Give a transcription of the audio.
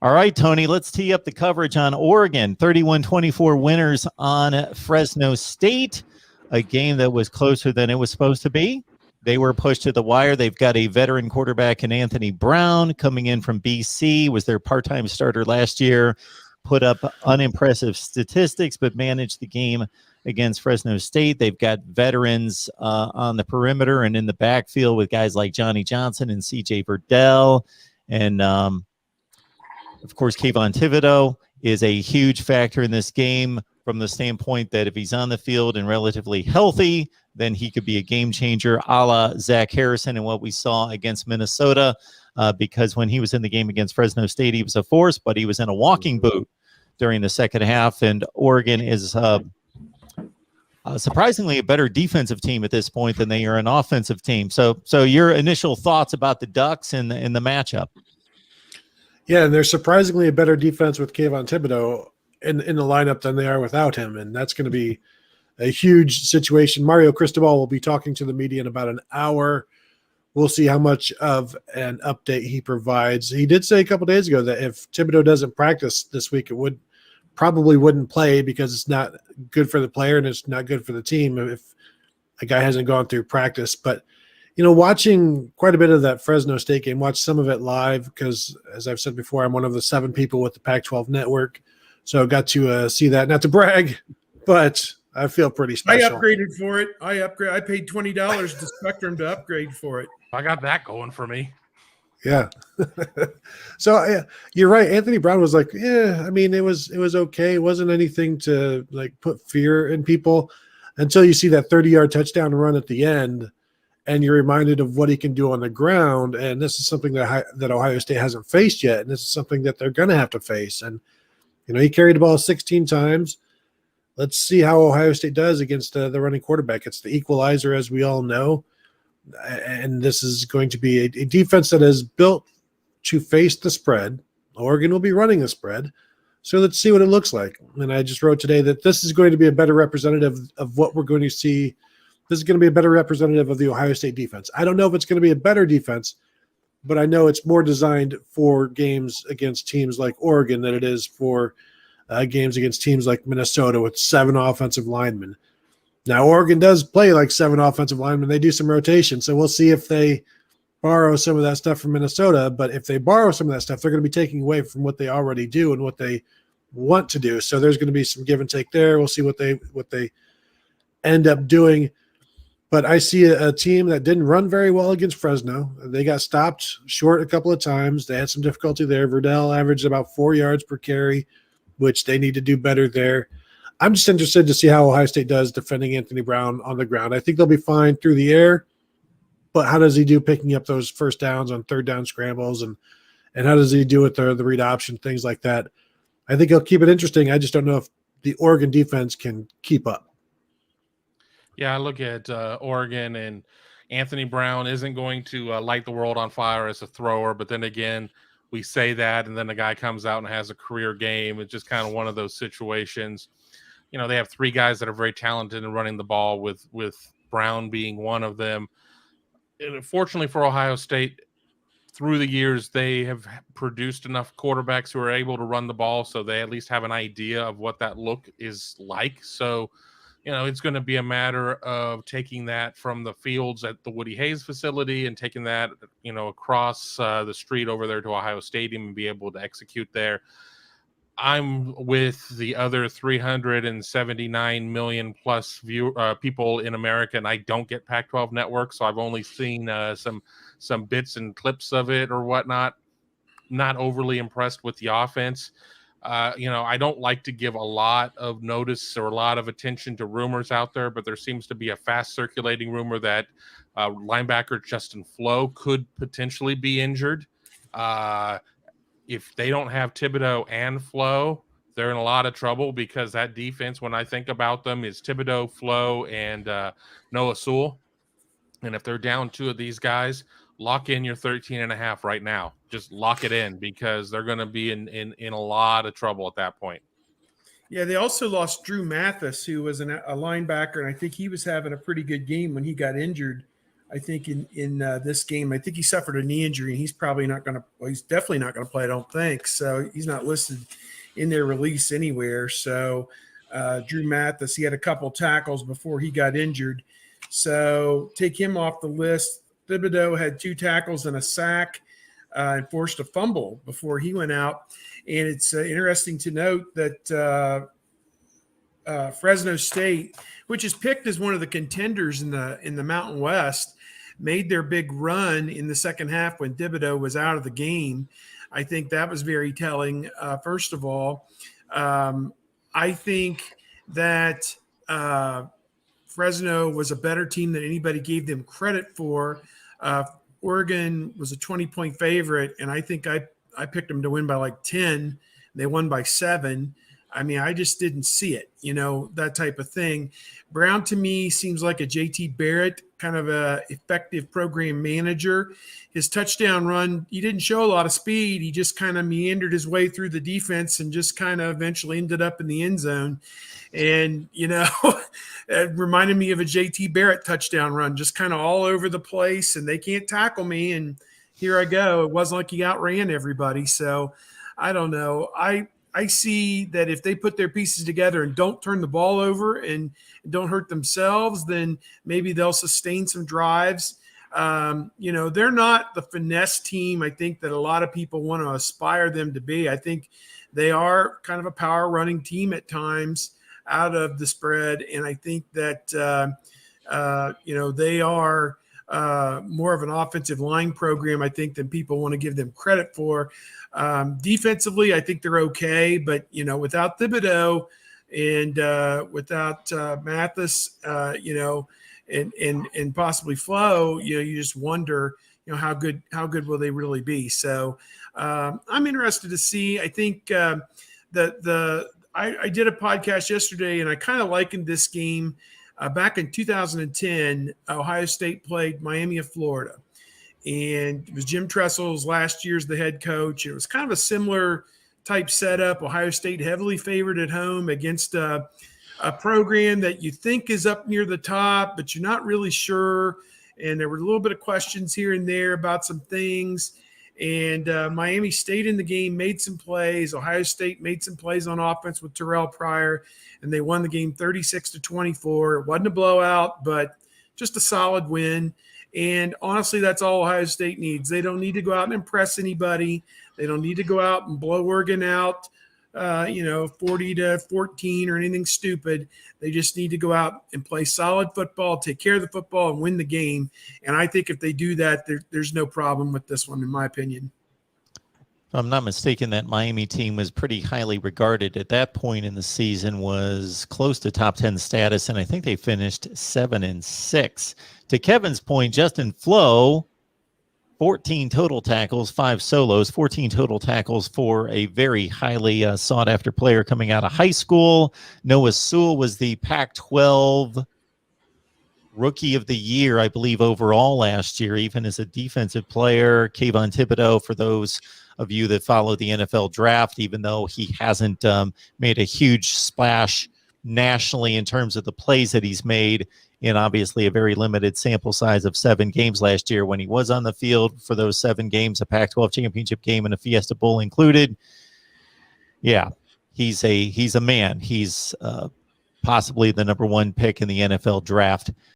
All right, Tony, let's tee up the coverage on Oregon. 31-24 winners on Fresno State, a game that was closer than it was supposed to be. They were pushed to the wire. They've got a veteran quarterback in Anthony Brown coming in from BC, was their part-time starter last year, put up unimpressive statistics, but managed the game against Fresno State. They've got veterans on the perimeter and in the backfield with guys like Johnny Johnson and C.J. Verdell. And, of course, Kayvon Thibodeau is a huge factor in this game from the standpoint that if he's on the field and relatively healthy, then he could be a game changer a la Zach Harrison and what we saw against Minnesota, because when he was in the game against Fresno State, he was a force, but he was in a walking boot during the second half. And Oregon is surprisingly a better defensive team at this point than they are an offensive team. So your initial thoughts about the Ducks and the matchup? Yeah, and they're surprisingly a better defense with Kayvon Thibodeau in the lineup than they are without him, and that's going to be a huge situation. Mario Cristobal will be talking to the media in about an hour. We'll see how much of an update he provides. He did say a couple days ago that if Thibodeau doesn't practice this week, it probably wouldn't play because it's not good for the player and it's not good for the team if a guy hasn't gone through practice. But watching quite a bit of that Fresno State game, watch some of it live because, as I've said before, I'm one of the 7 people with the Pac-12 network. So I got to see that. Not to brag, but I feel pretty special. I upgraded for it. I paid $20 to Spectrum to upgrade for it. I got that going for me. Yeah. So you're right. Anthony Brown was like, it was okay. It wasn't anything to put fear in people until you see that 30-yard touchdown run at the end. And you're reminded of what he can do on the ground. And this is something that Ohio State hasn't faced yet. And this is something that they're going to have to face. And, he carried the ball 16 times. Let's see how Ohio State does against the running quarterback. It's the equalizer, as we all know. And this is going to be a defense that is built to face the spread. Oregon will be running the spread. So let's see what it looks like. And I just wrote today that this is going to be a better representative of what we're going to see. This is going to be a better representative of the Ohio State defense. I don't know if it's going to be a better defense, but I know it's more designed for games against teams like Oregon than it is for games against teams like Minnesota with 7 offensive linemen. Now, Oregon does play like 7 offensive linemen. They do some rotation, so we'll see if they borrow some of that stuff from Minnesota. But if they borrow some of that stuff, they're going to be taking away from what they already do and what they want to do. So there's going to be some give and take there. We'll see what they end up doing. But I see a team that didn't run very well against Fresno. They got stopped short a couple of times. They had some difficulty there. Verdell averaged about 4 yards per carry, which they need to do better there. I'm just interested to see how Ohio State does defending Anthony Brown on the ground. I think they'll be fine through the air, but how does he do picking up those first downs on third down scrambles, and how does he do with the read option, things like that? I think he'll keep it interesting. I just don't know if the Oregon defense can keep up. Yeah, I look at Oregon, and Anthony Brown isn't going to light the world on fire as a thrower. But then again, we say that, and then the guy comes out and has a career game. It's just kind of one of those situations. They have 3 guys that are very talented in running the ball, with Brown being one of them. And fortunately for Ohio State, through the years, they have produced enough quarterbacks who are able to run the ball, so they at least have an idea of what that look is like. So, it's going to be a matter of taking that from the fields at the Woody Hayes facility and taking that, across the street over there to Ohio Stadium and be able to execute there. I'm with the other 379 million plus people in America, and I don't get Pac-12 network, so I've only seen some bits and clips of it or whatnot. Not overly impressed with the offense. I don't like to give a lot of notice or a lot of attention to rumors out there, but there seems to be a fast circulating rumor that linebacker Justin Flo could potentially be injured. If they don't have Thibodeau and Flo, they're in a lot of trouble, because that defense, when I think about them, is Thibodeau, Flo, and Noah Sewell. And if they're down 2 of these guys, lock in your 13.5 right now. Just lock it in, because they're going to be in a lot of trouble at that point. Yeah, they also lost Drew Mathis, who was a linebacker, and I think he was having a pretty good game when he got injured I think in this game. I think he suffered a knee injury, and he's probably not going to. Well, he's definitely not going to play. I don't think so. He's not listed in their release anywhere. So Drew Mathis, he had a couple tackles before he got injured, so take him off the list. Thibodeau had 2 tackles and a sack, and forced a fumble before he went out. And it's interesting to note that Fresno State, which is picked as one of the contenders in the Mountain West, made their big run in the second half when Thibodeau was out of the game. I think that was very telling. First of all, I think that Fresno was a better team than anybody gave them credit for. Oregon was a 20-point favorite, and I think I picked them to win by like 10. They won by 7. I mean, I just didn't see it, that type of thing. Brown, to me, seems like a JT Barrett, kind of a effective program manager. His touchdown run, he didn't show a lot of speed. He just kind of meandered his way through the defense and just kind of eventually ended up in the end zone. And, it reminded me of a JT Barrett touchdown run, just kind of all over the place, and they can't tackle me. And here I go. It wasn't like he outran everybody. So I don't know. I see that if they put their pieces together and don't turn the ball over and don't hurt themselves, then maybe they'll sustain some drives. They're not the finesse team I think that a lot of people want to aspire them to be. I think they are kind of a power running team at times out of the spread. And I think that, they are more of an offensive line program, I think, than people want to give them credit for. Defensively, I think they're okay, but without Thibodeau and without Mathis, and possibly Flo, you just wonder, how good will they really be? So I'm interested to see. I think I did a podcast yesterday, and I kind of likened this game. Back in 2010, Ohio State played Miami of Florida, and it was Jim Tressel's last year as the head coach. It was kind of a similar type setup. Ohio State heavily favored at home against a program that you think is up near the top, but you're not really sure. And there were a little bit of questions here and there about some things. And Miami stayed in the game, made some plays. Ohio State made some plays on offense with Terrell Pryor, and they won the game 36-24. It wasn't a blowout, but just a solid win. And honestly, that's all Ohio State needs. They don't need to go out and impress anybody. They don't need to go out and blow Oregon out, 40-14 or anything stupid. They just need to go out and play solid football, take care of the football, and win the game. And I think if they do that, there's no problem with this one, in my opinion. If I'm not mistaken, that Miami team was pretty highly regarded at that point in the season, was close to top 10 status, and I think they finished 7-6. To Kevin's point, Justin Flo, 14 total tackles, 5 solos, 14 total tackles for a very highly sought-after player coming out of high school. Noah Sewell was the Pac-12 Rookie of the Year, I believe, overall last year, even as a defensive player. Kayvon Thibodeau, for those of you that follow the NFL draft, even though he hasn't made a huge splash nationally in terms of the plays that he's made, in obviously a very limited sample size of 7 games last year, when he was on the field for those 7 games, a Pac-12 championship game and a Fiesta Bowl included. Yeah, he's a man. He's possibly the number 1 pick in the NFL draft